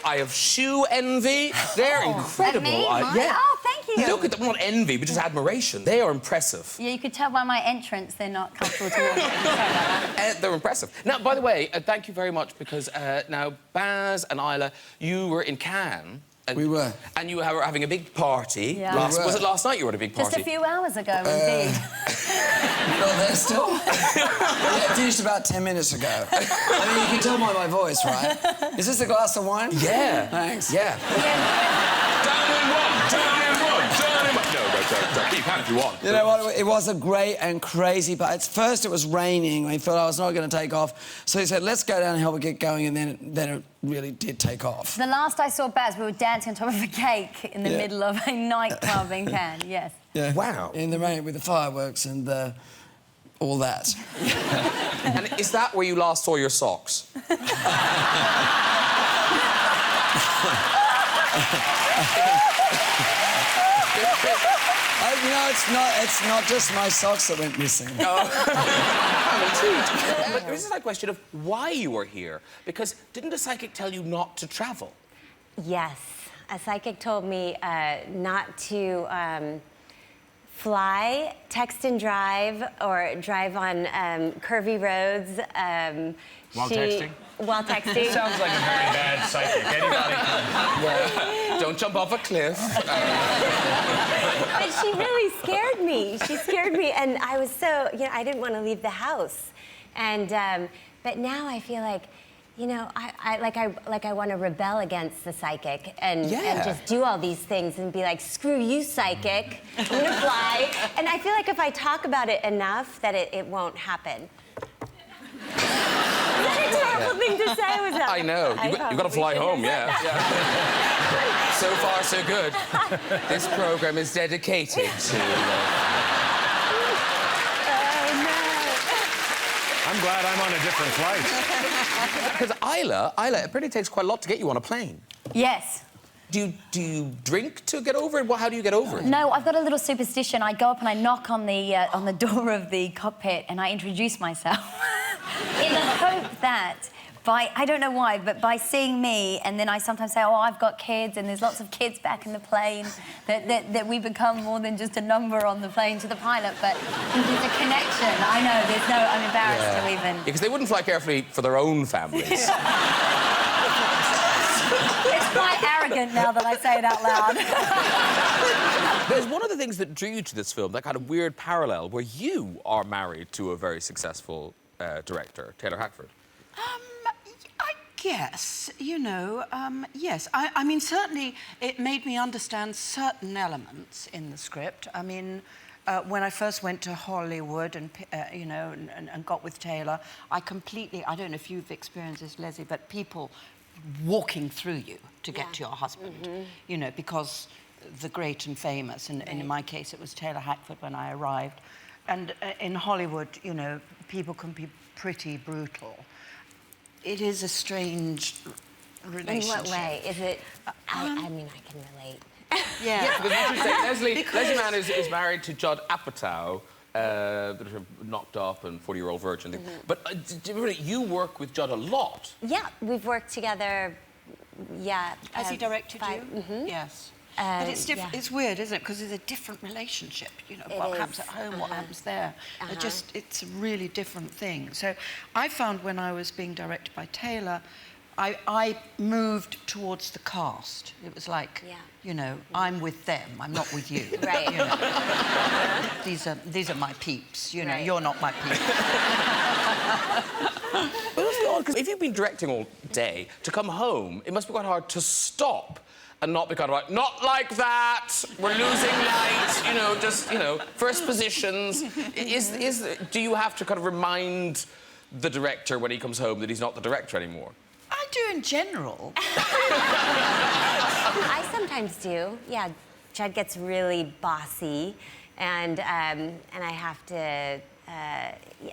I have shoe envy. They're incredible. And me? Yeah. Oh, thank you. Look at them, not envy, but just admiration. They are impressive. Yeah, you could tell by my entrance they're not comfortable to walk in. They're impressive. Now, by the way, thank you very much, because now, Baz and Isla, you were in Cannes. We were. And you were having a big party. Yeah. Was it last night you were at a big party? Just a few hours ago, indeed. Not there still? Yeah, it finished about 10 minutes ago. I mean, you can tell by my voice, right? Is this a glass of wine? Yeah. Thanks. Yeah. Down in one, down in one, down in one. No, don't. You can if you want. You know what? It was a great and crazy party. At first, it was raining. We thought I was not going to take off. So he said, let's go down and help it get going, and then it really did take off. The last I saw Baz, we were dancing on top of a cake in the middle of a nightclub in Cannes, yes. Yeah. Wow. In the rain with the fireworks and all that. And is that where you last saw your socks? You know, it's not just my socks that went missing. But this is a question of why you were here. Because didn't a psychic tell you not to travel? Yes. A psychic told me not to fly, text and drive, or drive on curvy roads. While texting? While texting. Sounds like a very bad psychic. Anybody can... Don't jump off a cliff. But she really scared me. She scared me, and I was so, you know, I didn't want to leave the house. And but now I feel like, you know, I want to rebel against the psychic and just do all these things and be like, screw you, psychic. I'm gonna fly. And I feel like if I talk about it enough, that it won't happen. Is that a terrible thing to say? I know. You've got to fly home, yeah. So far, so good. This programme is dedicated to... I'm glad I'm on a different flight. Because Isla, it apparently takes quite a lot to get you on a plane. Yes. Do you drink to get over it? Well, how do you get over it? No, I've got a little superstition. I go up and I knock on the door of the cockpit and I introduce myself in the hope that I don't know why, but by seeing me, and then I sometimes say, oh, I've got kids, and there's lots of kids back in the plane, that we become more than just a number on the plane to the pilot, but there's a connection. I know, I'm embarrassed to even... Yeah, because they wouldn't fly carefully for their own families. It's quite arrogant now that I say it out loud. There's one of the things that drew you to this film, that kind of weird parallel, where you are married to a very successful director, Taylor Hackford. I guess, you know, yes. I mean, certainly it made me understand certain elements in the script. I mean, when I first went to Hollywood and, you know, and got with Taylor, I don't know if you've experienced this, Leslie, but people walking through you to get to your husband, you know, because the great and famous, and in my case it was Taylor Hackford when I arrived. And in Hollywood, you know, people can be pretty brutal. It is a strange relationship. In what way? Is it... I mean, I can relate. Yeah. Because Leslie Mann is married to Judd Apatow, knocked up and 40-year-old virgin. But you work with Judd a lot. Yeah, we've worked together, Has he directed you? Yes. But it's different. Yeah. It's weird, isn't it? Because it's a different relationship. You know, what happens at home, what happens there. It's a really different thing. So I found when I was being directed by Taylor, I moved towards the cast. It was like, you know, I'm with them. I'm not with you. Right. You know? These are my peeps. You know, you're not my peeps. But it's odd, because if you've been directing all day, to come home, it must be quite hard to stop and not be kind of like, not like that, we're losing light, you know, just, you know, first positions. Do you have to kind of remind the director when he comes home that he's not the director anymore? I do in general. I sometimes do, yeah. Judd gets really bossy, and I have to,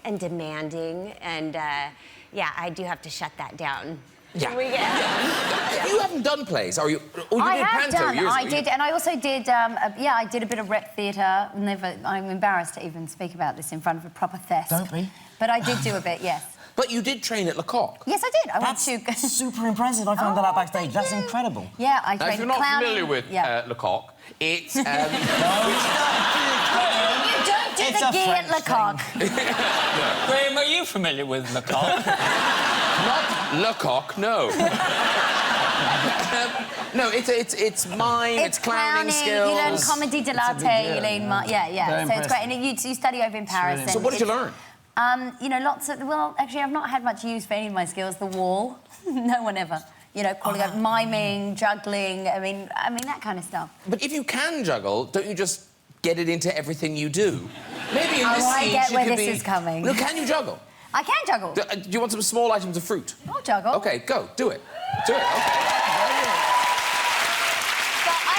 and demanding, and yeah, I do have to shut that down. Yeah. You haven't done plays, are you? Oh, you I did have Panto done. years I ago. did, and I also did. I did a bit of rep theatre. I'm embarrassed to even speak about this in front of a proper thesk. Don't be. But I did do a bit, yes. But you did train at Lecoq. Yes, I did. I went to... That's super impressive. I found that out backstage. That's incredible. Yeah, I Now, trained if you're not clowning. familiar with Lecoq, it's... You don't do It's the a gee at French Lecoq. Graham, are you familiar with Lecoq? Not Lecoq, no. No, it's mime, it's clowning skills. You learn comedy dell'arte, you learn... Yeah. Very So it's great. impressive. And you study over in Paris. really So and what did you it's- learn? You know, lots of... Well, actually, I've not had much use for any of my skills. The wall. No one ever. You know, calling up miming, juggling, I mean, that kind of stuff. But if you can juggle, don't you just get it into everything you do? Maybe in Oh, this I scene get she where could this be... is coming. No, can you juggle? I can juggle. Do you want some small items of fruit? I'll juggle. OK, go, do it. Do it, OK. But I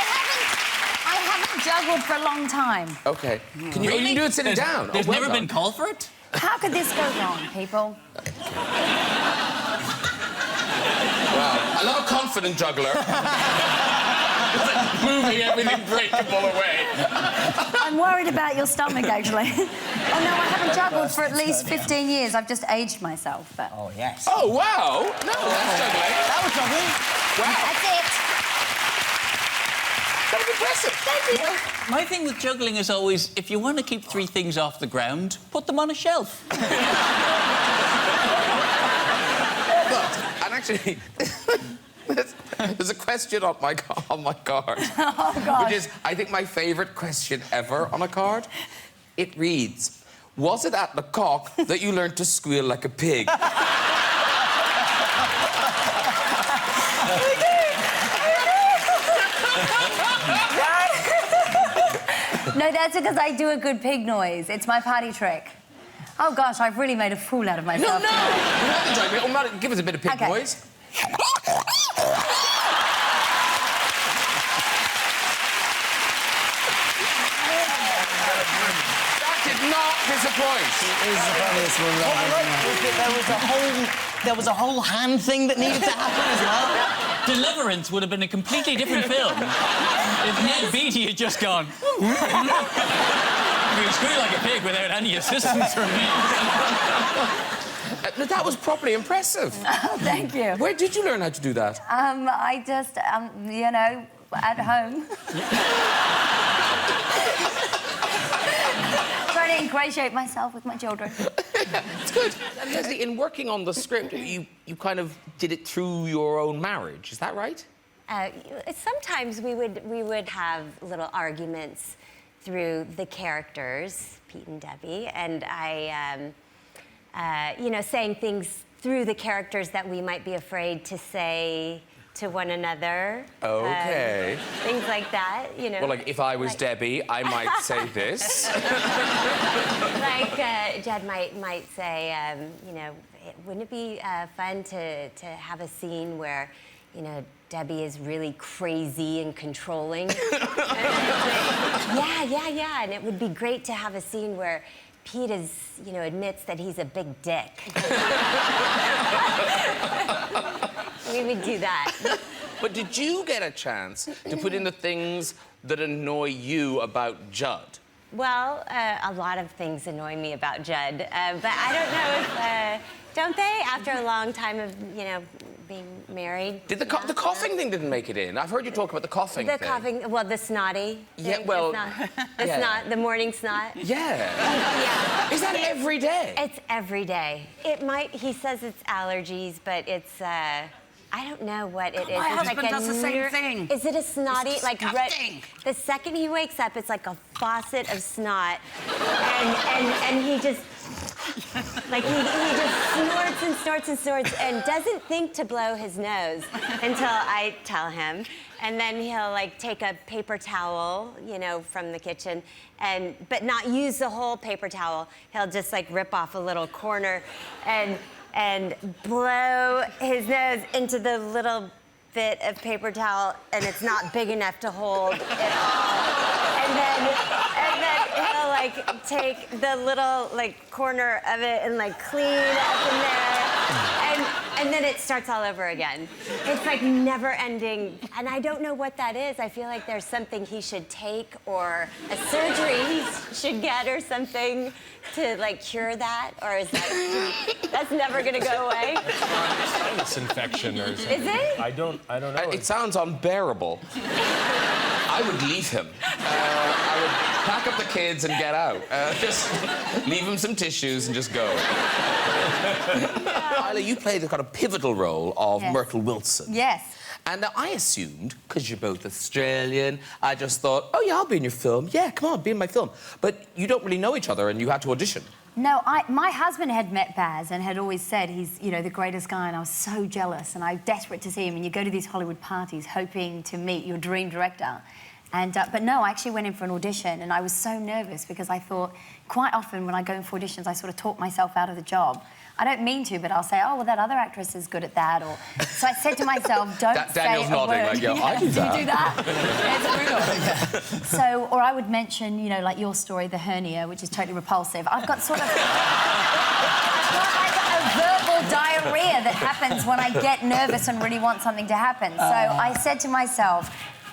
haven't juggled for a long time. OK. Can you, you can do it sitting down. There's Oh, well never done. been called for it? How could this go wrong, people? Wow, I love a confident juggler. Moving everything breakable away. I'm worried about your stomach, actually. Oh, no, I haven't juggled for at least 15 years. I've just aged myself, but... Oh, yes. Oh, wow. No, that's juggling. That was juggling. That's it. That was impressive. Thank you. My thing with juggling is always, if you want to keep 3 things off the ground, put them on a shelf. And actually, there's a question on my card. Oh, God. Which is, I think, my favourite question ever on a card. It reads, was it at Lecoq that you learned to squeal like a pig? No, that's because I do a good pig noise. It's my party trick. Oh, gosh, I've really made a fool out of myself. No, you haven't enjoyed me. Give us a bit of pig Okay. noise. That did not disappoint. He's the funniest one What I I've liked was that there was a whole hand thing that needed to happen as well. Deliverance would have been a completely different film if Ned Beatty had just gone... You can squeal like a pig without any assistance from me. That was properly impressive. Oh, thank you. Where did you learn how to do that? I just, you know, at home. Trying to ingratiate myself with my children. It's good. And Leslie, in working on the script, you kind of did it through your own marriage. Is that right? Sometimes we would have little arguments through the characters, Pete and Debbie, and you know, saying things through the characters that we might be afraid to say to one another. Okay. Things like that, you know. Well, like, if I was Debbie, I might say this. Like, Jed might say, you know, wouldn't it be fun to have a scene where, you know, Debbie is really crazy and controlling? Yeah. And it would be great to have a scene where Pete you know, admits that he's a big dick. We would do that. But did you get a chance to put in the things that annoy you about Judd? Well, a lot of things annoy me about Judd, but I don't know if, don't they? After a long time of, you know, being married. Did the coughing thing didn't make it in? I've heard you talk about the coughing thing. The coughing, well, the snotty. Yeah, thing, well, the yeah. snot, the morning snot. Yeah. Yeah. Is that every day? It's every day. It might, he says it's allergies, but it's, I don't know what it is. My It's husband does the same thing. Is it a snotty, It's like, disgusting. the second he wakes up, it's like a faucet of snot, and he just, like, he just snorts and doesn't think to blow his nose until I tell him. And then he'll, like, take a paper towel, you know, from the kitchen, but not use the whole paper towel. He'll just, like, rip off a little corner and blow his nose into the little bit of paper towel, and it's not big enough to hold it all. And then he'll, like, take the little, like, corner of it and, like, clean up in there. And and then it starts all over again. It's like never ending, and I don't know what that is. I feel like there's something he should take or a surgery he should get or something to like cure that, or is that's never gonna go away? Sinus infection or something. Is it? I don't know. It sounds unbearable. I would leave him. I would pack up the kids and get out. Just leave him some tissues and just go. Isla, you played the kind of pivotal role of Myrtle Wilson. Yes. And I assumed, because you're both Australian, I just thought, oh, yeah, I'll be in your film. Yeah, come on, be in my film. But you don't really know each other and you had to audition. No, my husband had met Baz and had always said he's, you know, the greatest guy, and I was so jealous and I'm desperate to see him. And you go to these Hollywood parties hoping to meet your dream director. And, but no, I actually went in for an audition and I was so nervous because I thought, quite often when I go in for auditions, I sort of talk myself out of the job. I don't mean to, but I'll say, oh, well, that other actress is good at that. Or so I said to myself, don't say Daniel's a nodding, word. like, yeah, I do that. Do you do that? It's brutal. So, or I would mention, you know, like your story, the hernia, which is totally repulsive. I've got sort of... I've got like a verbal diarrhea that happens when I get nervous and really want something to happen. So I said to myself,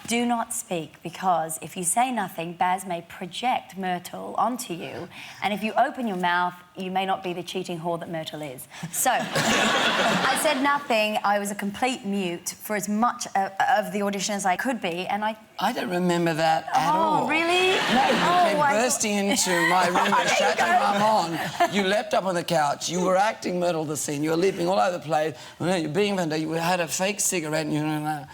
do not speak, because if you say nothing, Baz may project Myrtle onto you, and if you open your mouth, you may not be the cheating whore that Myrtle is. So, I said nothing. I was a complete mute for as much of the audition as I could be, and I don't remember that at all. Oh, really? No, you came bursting into my room with Chateau Marmont. You leapt up on the couch. You were acting Myrtle the Scene. You were leaping all over the place. You're being fantastic. You had a fake cigarette and you know,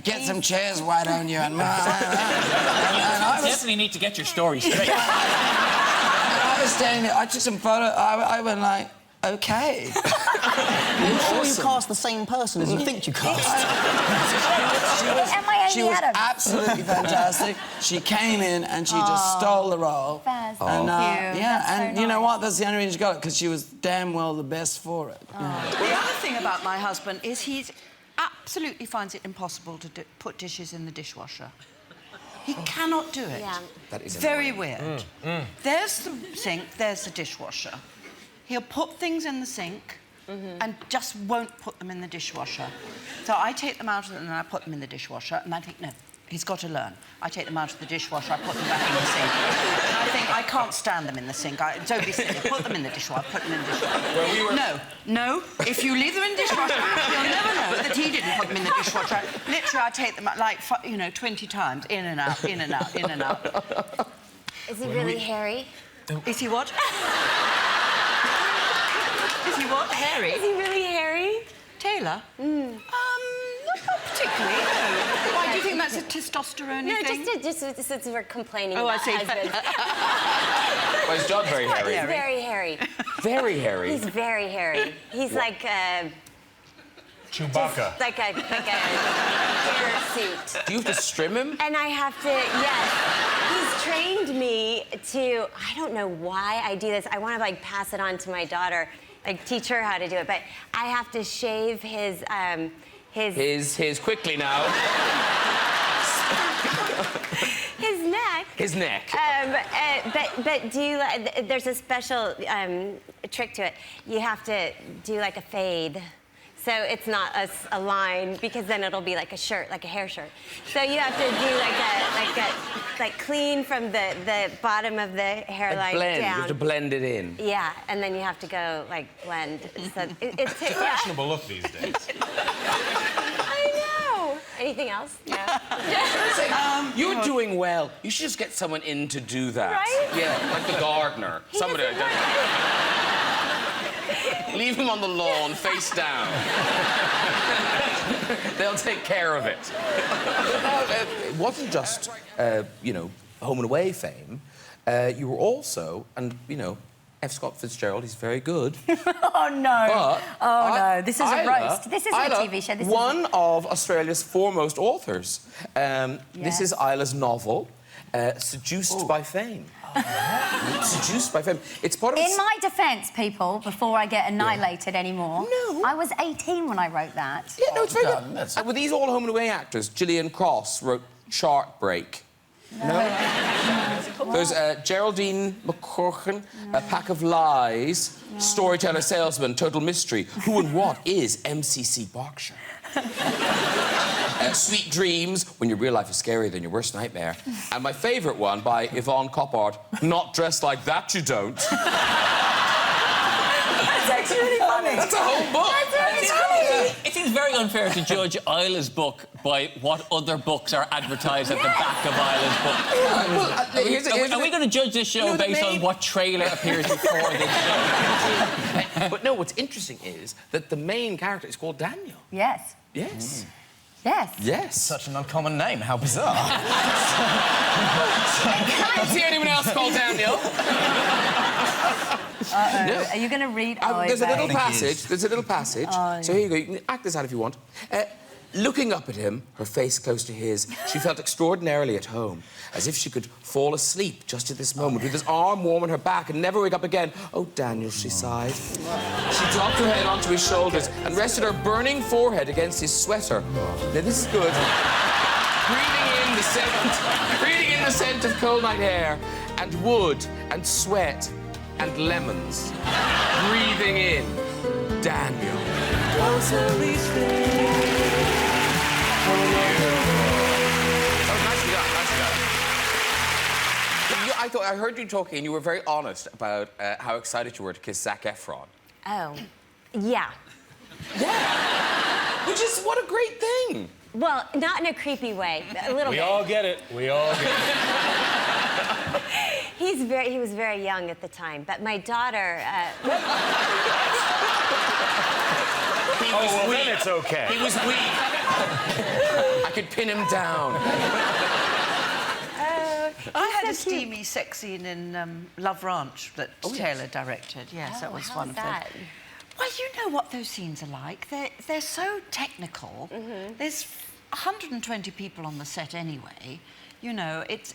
get some chairs, why don't you? And I was... Definitely need to get your story straight. I was standing there. I took some photo. I went like, okay. Are you sure you cast the same person as you think you cast? She was absolutely fantastic. She came in and she just stole the role. Baz, And, thank you. yeah, That's and so you know nice. what? That's the only reason she got it, because she was damn well the best for it. Yeah. The other thing about my husband is he absolutely finds it impossible to put dishes in the dishwasher. He cannot do it. Yeah. That is It's very weird. There's the sink, there's the dishwasher. He'll put things in the sink and just won't put them in the dishwasher. So I take them out and I put them in the dishwasher, and I think, no, he's got to learn. I take them out of the dishwasher, I put them back in the sink. And I think, I can't stand them in the sink. Don't be silly. Put them in the dishwasher, put them in the dishwasher. No, if you leave them in the dishwasher, you'll never know that he didn't put them in the dishwasher. Literally, I take them, like, 20 times, in and out, in and out, in and out. Is he really hairy? Is he what? Is he what? Hairy? Is he really hairy? Taylor? Not particularly, no. Why, do you think that's a testosterone thing? No, just since we're complaining Oh, I about see. husbands. Well, is John very hairy? He's very hairy. Very hairy. He's very hairy. He's like Chewbacca. like a hair suit. Do you have to trim him? And I have to, yes. He's trained me to, I don't know why I do this. I want to like pass it on to my daughter, like teach her how to do it. But I have to shave his quickly now. his neck. His neck. But do you, there's a special trick to it. You have to do like a fade. So it's not a line, because then it'll be like a shirt, like a hair shirt. So you have to do like clean from the bottom of the hairline blend. down. You have to blend it in. Yeah, and then you have to go like blend. So it's It's a fashionable look these days. I know. Anything else? No. You're doing well. You should just get someone in to do that. Right? Yeah, like the gardener. Somebody. Leave him on the lawn, face down. They'll take care of it. It wasn't just, you know, home and away fame. You were also, and, you know, F. Scott Fitzgerald, he's very good. Oh, no. But no. This is Isla, a roast. This isn't a Isla, TV show. This one of Australia's foremost authors. This is Isla's novel, Seduced by Fame. Seduced by Fame. It's part of... In my defence, people, before I get annihilated anymore, I was 18 when I wrote that. Yeah, no, it's very good. Were these all home and away actors? Gillian Cross wrote Shark Break. No? There's Geraldine McCorkin, A Pack of Lies, Storyteller Salesman, Total Mystery. Who and What is MCC Berkshire? Sweet Dreams, When Your Real Life is Scarier Than Your Worst Nightmare. And my favourite one by Yvonne Coppard, Not Dressed Like That You Don't. That's actually really funny. That's a whole book. That's really funny. It seems very unfair to judge Isla's book by what other books are advertised at the back of Isla's book. Are we going to judge this show based on what trailer appears before this show? But no, what's interesting is that the main character is called Daniel. Yes. Yes. Yes. Yes. Such an uncommon name. How bizarre. Can I see anyone else called Daniel? No. Are you going to read? There's a little think he passage. is. There's a little passage. So here you go. You can act this out if you want. Looking up at him, her face close to his, she felt extraordinarily at home, as if she could fall asleep just at this moment, with his arm warm on her back and never wake up again. Oh, Daniel, she sighed. She dropped her head onto his shoulders and rested her burning forehead against his sweater. Now, this is good. Breathing in the scent of cold night air, and wood, and sweat, and lemons. Breathing in Daniel. I heard you talking, and you were very honest about how excited you were to kiss Zac Efron. Oh, yeah. Yeah. Which is what a great thing. Well, not in a creepy way, a little We bit. all get it. We all get it. He was very young at the time, but my daughter... Well, then it's okay. He was weak. I could pin him down. I had a steamy sex scene in Love Ranch that Taylor directed. Yes, that was one of them. Well, you know what those scenes are like. They're so technical. There's 120 people on the set anyway. You know, it's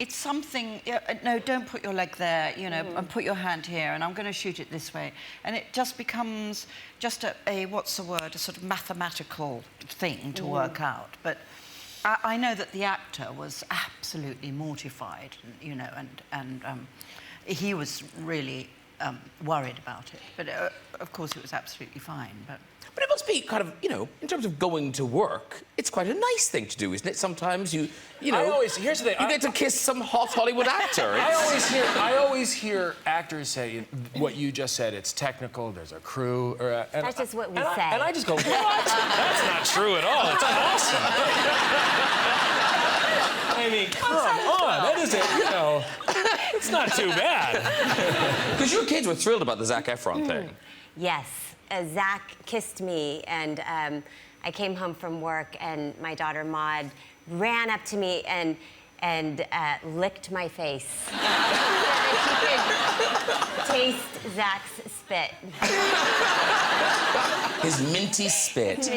something. No, don't put your leg there. You know, and put your hand here, and I'm going to shoot it this way, and it just becomes just a what's the word? A sort of mathematical thing to work out, but. I know that the actor was absolutely mortified, you know, and he was really worried about it. But of course, it was absolutely fine. But it must be kind of, you know, in terms of going to work, it's quite a nice thing to do, isn't it? Sometimes you know. Here's the thing. You get to kiss some hot Hollywood actor. I always hear actors say what you just said. It's technical. There's a crew. That's just what we say. And I just go, what? That's not true at all. It's awesome. I mean, come on. That isn't, you know, it's not too bad. Because your kids were thrilled about the Zac Efron thing. Yes. Zac kissed me, and I came home from work, and my daughter Maud ran up to me and licked my face. She could taste Zac's spit. His minty spit.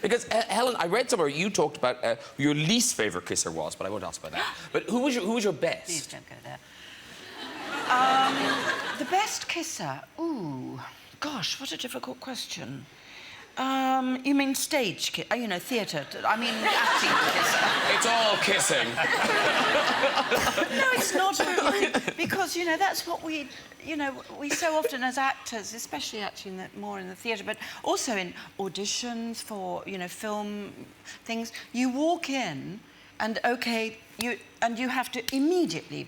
Because, Helen, I read somewhere you talked about who your least favourite kisser was, but I won't ask about that. But who was your best? please don't go there. The best kisser? Ooh, gosh, what a difficult question. You mean stage kiss? You know, theatre. I mean, acting kisser. It's all kissing. No, it's not really, because, you know, that's what we so often as actors, especially actually more in the theatre, but also in auditions for, you know, film things, you walk in and, OK, you have to immediately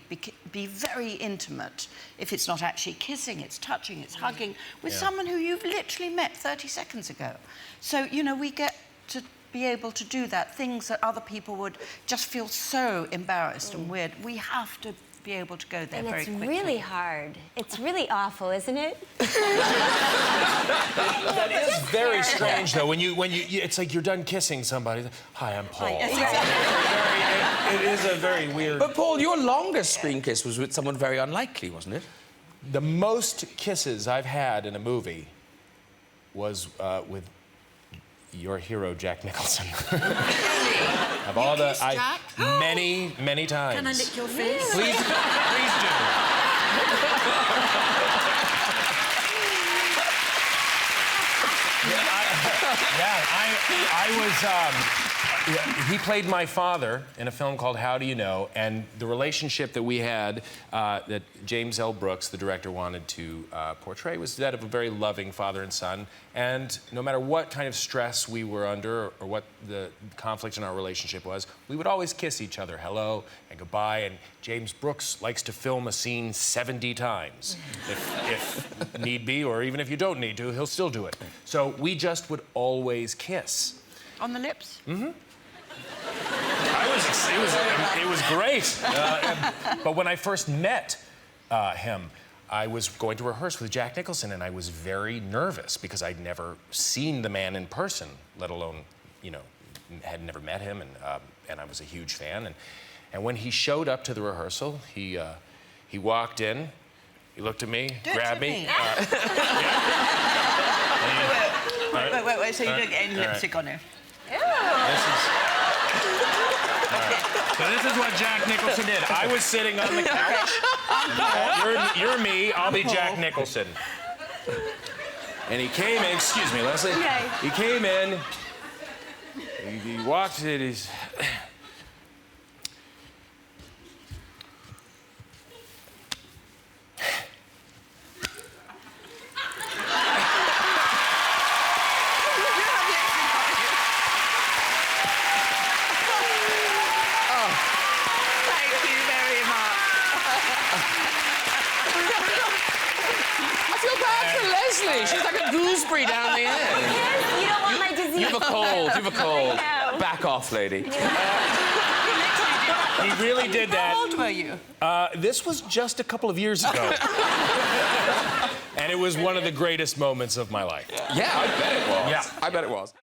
be very intimate. If it's not actually kissing, it's touching, it's hugging, with someone who you've literally met 30 seconds ago. So, you know, we get to be able to do that, things that other people would just feel so embarrassed and weird. We have to be able to go there very quickly. And it's really hard. It's really awful, isn't it? That is very strange, though. When you, it's like you're done kissing somebody. Hi, I'm Paul. It is a very weird. But Paul, your longest screen kiss was with someone very unlikely, wasn't it? The most kisses I've had in a movie was with your hero, Jack Nicholson. Of all the, Jack? many times. Can I lick your face? Please do. I He played my father in a film called How Do You Know? And the relationship that we had, that James L. Brooks, the director, wanted to portray was that of a very loving father and son. And no matter what kind of stress we were under or what the conflict in our relationship was, we would always kiss each other hello and goodbye. And James Brooks likes to film a scene 70 times, if need be, or even if you don't need to, he'll still do it. So we just would always kiss. On the lips? Mm-hmm. It was great. But when I first met him, I was going to rehearse with Jack Nicholson, and I was very nervous because I'd never seen the man in person, let alone, you know, had never met him, and I was a huge fan. And when he showed up to the rehearsal, he walked in, he looked at me, grabbed me. Wait, so you don't get any lipstick on here? So this is what Jack Nicholson did. I was sitting on the couch. You're me, I'll be Jack Nicholson. And he came in, excuse me, Leslie. Okay. He came in, he walked in, he's... Leslie, she's like a gooseberry down the end. Yes, you don't want my disease. You have a cold, you have a cold. I know. Back off, lady. He really did that. How old were you? This was just a couple of years ago. And it was one of the greatest moments of my life. Yeah, I bet it was. Yeah. I bet it was.